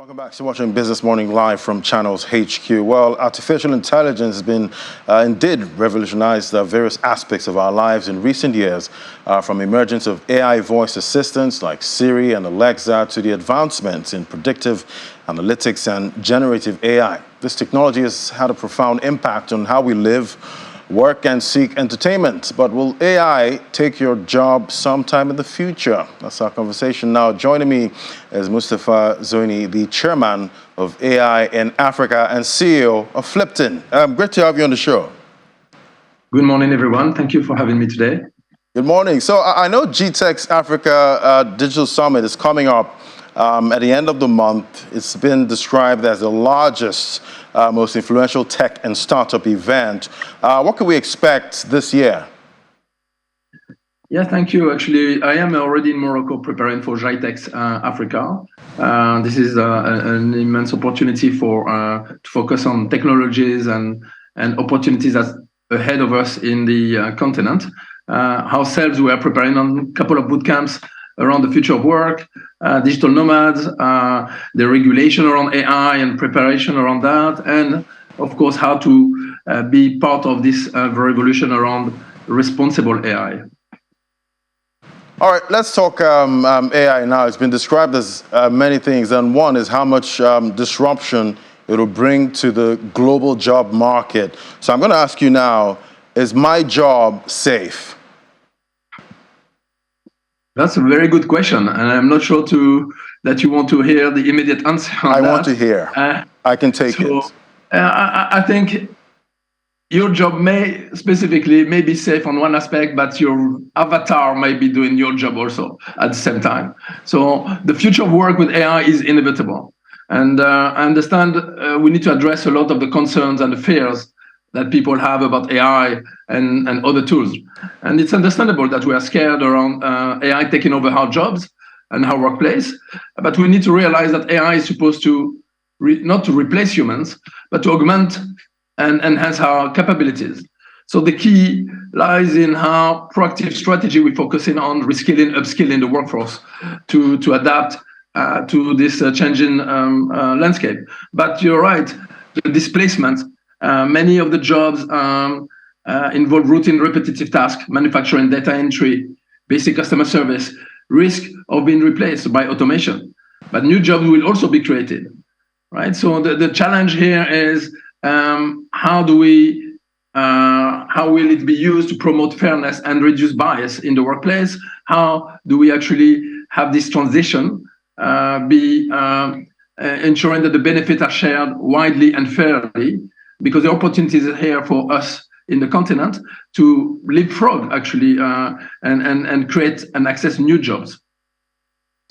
Welcome back to watching Business Morning live from Channels HQ. Well, artificial intelligence has been indeed revolutionized various aspects of our lives in recent years, from emergence of AI voice assistants like Siri and Alexa to the advancements in predictive analytics and generative AI. This technology has had a profound impact on how we live, work and seek entertainment. But will AI take your job sometime in the future? That's our conversation now. Joining me is Mustafa Zoini, the chairman of AI in Africa and CEO of Flipton. Great to have you on the show. Good morning, everyone. Thank you for having me today. Good morning. So I know GTEX Africa Digital Summit is coming up at the end of the month. It's been described as the largest, most influential tech and startup event. What can we expect this year? Yeah, thank you. Actually, I am already in Morocco preparing for GTEX Africa. This is an immense opportunity to focus on technologies and opportunities that's ahead of us in the continent. Ourselves, we are preparing on a couple of boot camps around the future of work, digital nomads, the regulation around AI and preparation around that, and of course, how to be part of this revolution around responsible AI. All right, let's talk AI now. It's been described as many things, and one is how much disruption it will bring to the global job market. So I'm going to ask you now, is my job safe? That's a very good question, and I'm not sure that you want to hear the immediate answer on I that. want to hear. I can take it. I think your job may be safe on one aspect, but your avatar might be doing your job also at the same time. So the future of work with AI is inevitable. And I understand we need to address a lot of the concerns and the fears that people have about AI and other tools. And it's understandable that we are scared around AI taking over our jobs and our workplace. But we need to realize that AI is supposed to not to replace humans, but to augment and enhance our capabilities. So the key lies in how proactive strategy we focus in on reskilling, upskilling the workforce to adapt to this changing landscape. But you're right, the displacement, many of the jobs involve routine repetitive tasks, manufacturing, data entry, basic customer service, risk of being replaced by automation. But new jobs will also be created, right? So the challenge here is how will it be used to promote fairness and reduce bias in the workplace? How do we actually have this transition ensuring that the benefits are shared widely and fairly? Because the opportunities are here for us in the continent to leapfrog actually and create and access new jobs.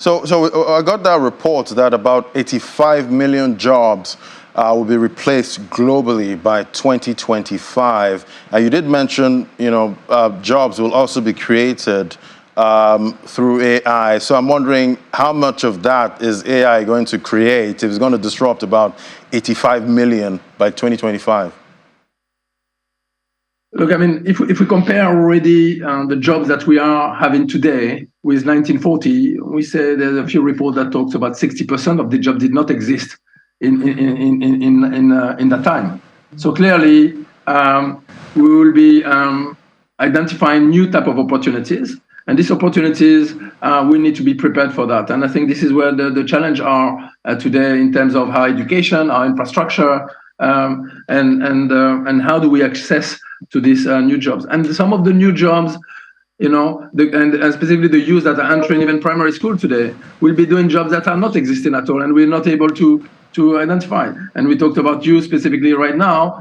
So I got that report that about 85 million jobs will be replaced globally by 2025. You did mention, jobs will also be created through AI. So I'm wondering how much of that is AI going to create if it's going to disrupt about 85 million by 2025? Look, I mean, if we compare already the jobs that we are having today with 1940, we say there's a few reports that talks about 60% of the jobs did not exist in that time. So clearly, we will be identifying new type of opportunities. And these opportunities, we need to be prepared for that. And I think this is where the challenge are today in terms of our education, our infrastructure, and how do we access to these new jobs. And some of the new jobs, and specifically the youth that are entering even primary school today, will be doing jobs that are not existing at all, and we're not able to identify. And we talked about you specifically right now.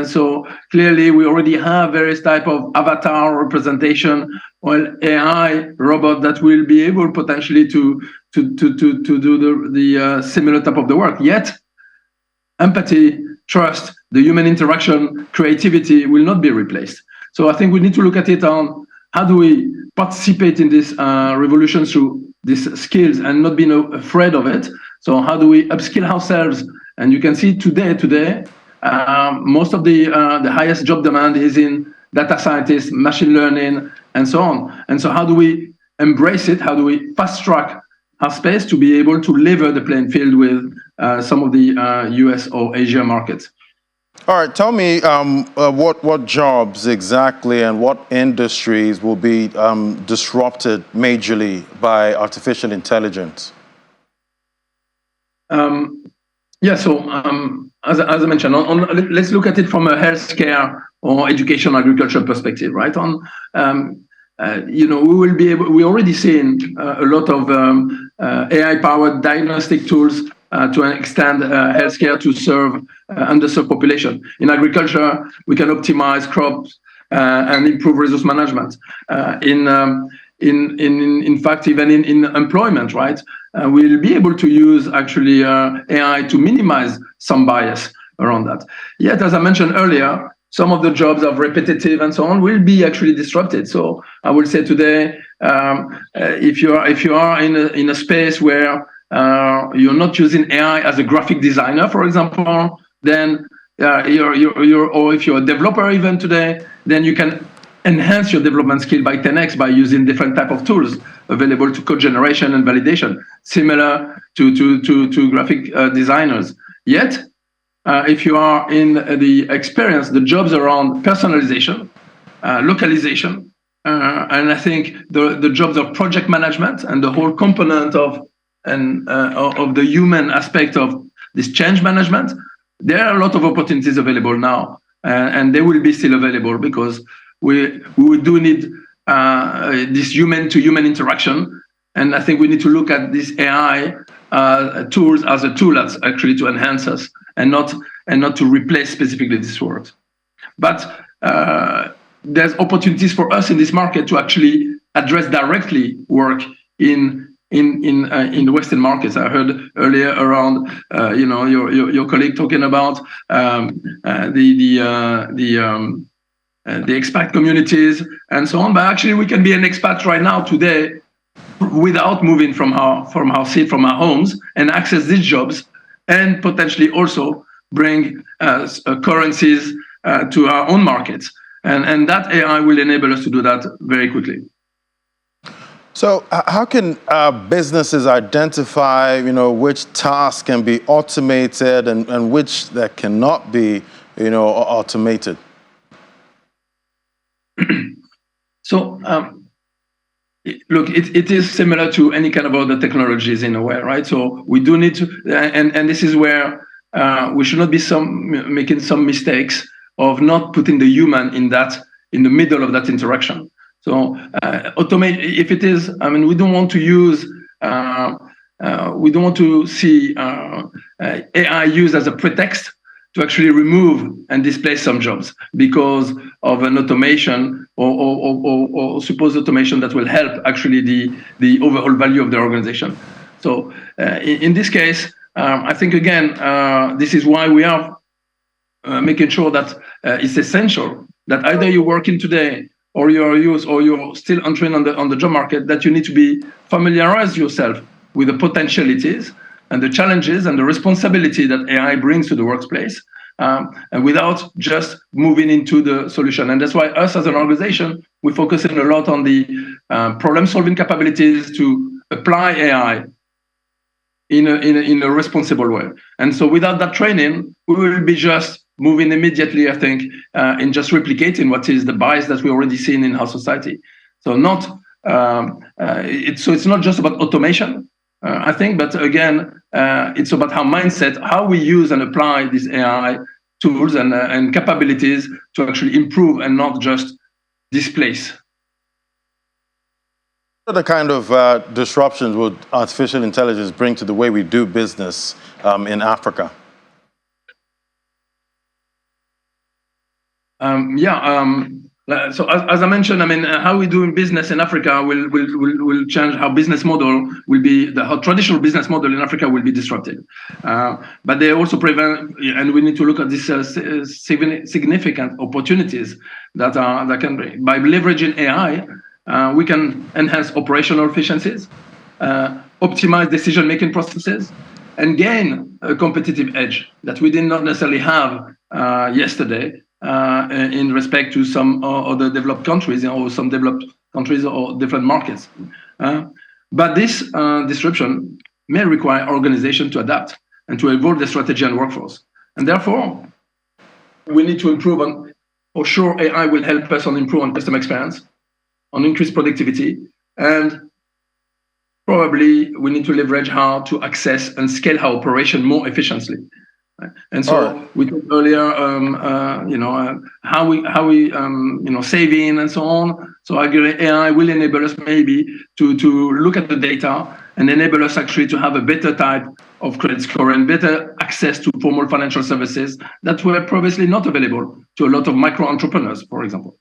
So clearly, we already have various type of avatar representation, or AI robot that will be able potentially to do the similar type of the work. Yet, empathy, trust, the human interaction, creativity will not be replaced. So I think we need to look at it on how do we participate in this revolution through these skills and not being afraid of it. So how do we upskill ourselves? And you can see today, most of the highest job demand is in data scientists, machine learning, and so on. And so how do we embrace it? How do we fast track space to be able to level the playing field with some of the US or Asia markets. All right, tell me what jobs exactly and what industries will be disrupted majorly by artificial intelligence? As I mentioned, let's look at it from a healthcare or education agriculture perspective, right? We already seen a lot of AI-powered diagnostic tools to extend healthcare to serve underserved population. In agriculture, we can optimize crops and improve resource management. In fact, even in employment, right? We'll be able to use actually AI to minimize some bias around that. Yet, as I mentioned earlier, some of the jobs are repetitive and so on will be actually disrupted. So I will say today, if you are in a space where you're not using AI as a graphic designer, for example, then or if you're a developer even today, then you can enhance your development skill by 10x by using different type of tools available to code generation and validation, similar to graphic designers. Yet, if you are in the jobs around personalization, localization, and I think the jobs of project management and the whole component of the human aspect of this change management, there are a lot of opportunities available now, and they will be still available because we do need this human-to-human interaction, and I think we need to look at these AI tools as a tool that's actually to enhance us and not to replace specifically this work. But there's opportunities for us in this market to actually address directly work in the Western markets. I heard earlier around your colleague talking about the expat communities and so on. But actually, we can be an expat right now today without moving from our homes and access these jobs and potentially also bring currencies to our own markets. And that AI will enable us to do that very quickly. So how can businesses identify, which tasks can be automated and which that cannot be, automated? So, look, it is similar to any kind of other technologies in a way, right? So we do need to, and this is where we should not be making some mistakes of not putting the human in the middle of that interaction. So automate, if it is, we don't want to use, we don't want to see AI used as a pretext to actually remove and displace some jobs because of an automation or supposed automation that will help actually the overall value of the organization. So in this case, I think again, this is why we are making sure that it's essential that either you're working today or you're still entering on the job market, that you need to be familiarize yourself with the potentialities and the challenges and the responsibility that AI brings to the workplace, and without just moving into the solution. And that's why us as an organization, we're focusing a lot on the problem-solving capabilities to apply AI in a responsible way. And so without that training, we will be just moving immediately, I think, in just replicating what is the bias that we already seen in our society. So it's not just about automation, I think, but again, it's about how we use and apply these AI tools and capabilities to actually improve and not just displace. What other kind of disruptions would artificial intelligence bring to the way we do business in Africa? So as I mentioned, how we do in business in Africa will change. How business model will be, how traditional business model in Africa will be disrupted. But they also prevent, and we need to look at these significant opportunities that can bring. By leveraging AI, we can enhance operational efficiencies, optimize decision-making processes, and gain a competitive edge that we did not necessarily have yesterday. In respect to some other developed countries or some developed countries or different markets. But this disruption may require organization to adapt and to evolve the strategy and workforce. And therefore, we need to improve on, for sure, AI will help us on improve on customer experience, on increased productivity, and probably we need to leverage how to access and scale our operation more efficiently. And so we talked earlier, how we saving and so on. So AI will enable us maybe to look at the data and enable us actually to have a better type of credit score and better access to formal financial services that were previously not available to a lot of micro entrepreneurs, for example.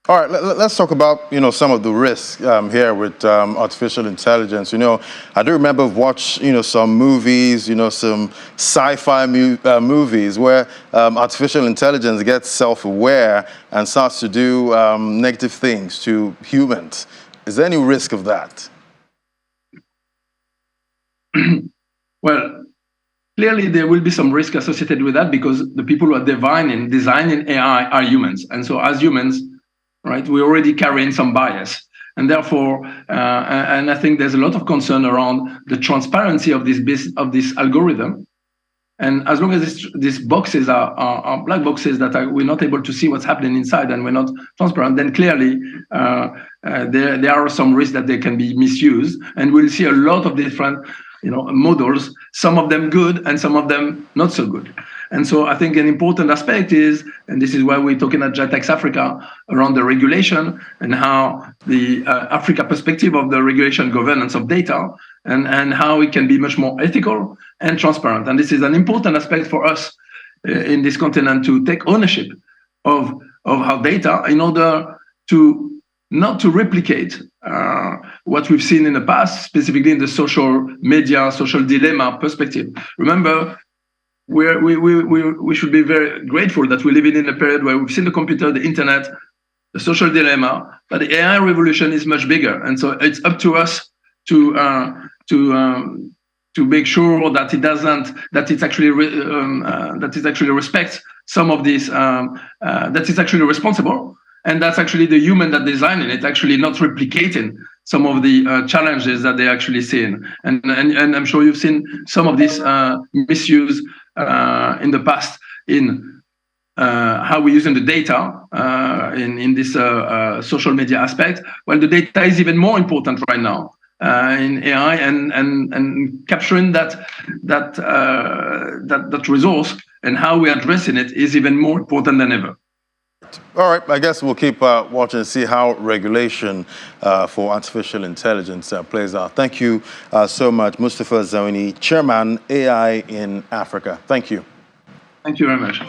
All right, let's talk about some of the risks here with artificial intelligence. I do remember watching some movies, some sci-fi movies where artificial intelligence gets self-aware and starts to do negative things to humans. Is there any risk of that? Well, clearly there will be some risk associated with that because the people who are designing AI are humans, and so as humans, right, we're already carrying some bias, and therefore, and I think there's a lot of concern around the transparency of this algorithm. And as long as these boxes are black boxes that we're not able to see what's happening inside, and we're not transparent, then clearly there are some risks that they can be misused, and we'll see a lot of different models, some of them good and some of them not so good. And so I think an important aspect is, and this is why we're talking at JITEX Africa, around the regulation and how the Africa perspective of the regulation governance of data and how it can be much more ethical and transparent. And this is an important aspect for us in this continent to take ownership of how data, in order to not to replicate what we've seen in the past, specifically in the social media, social dilemma perspective. Remember, we should be very grateful that we live in a period where we've seen the computer, the internet, the social dilemma, but the AI revolution is much bigger, and so it's up to us to make sure that it actually respects some of these, that it's actually responsible, and that's actually the human that designing it, actually not replicating some of the challenges that they actually seeing. And I'm sure you've seen some of this misuse in the past in how we're using the data in this social media aspect. Well, the data is even more important right now in AI, and capturing that resource and how we're addressing it is even more important than ever. All right, I guess we'll keep watching and see how regulation for artificial intelligence plays out. Thank you so much, Mustafa Zaini, Chairman AI in Africa. Thank you. Thank you very much.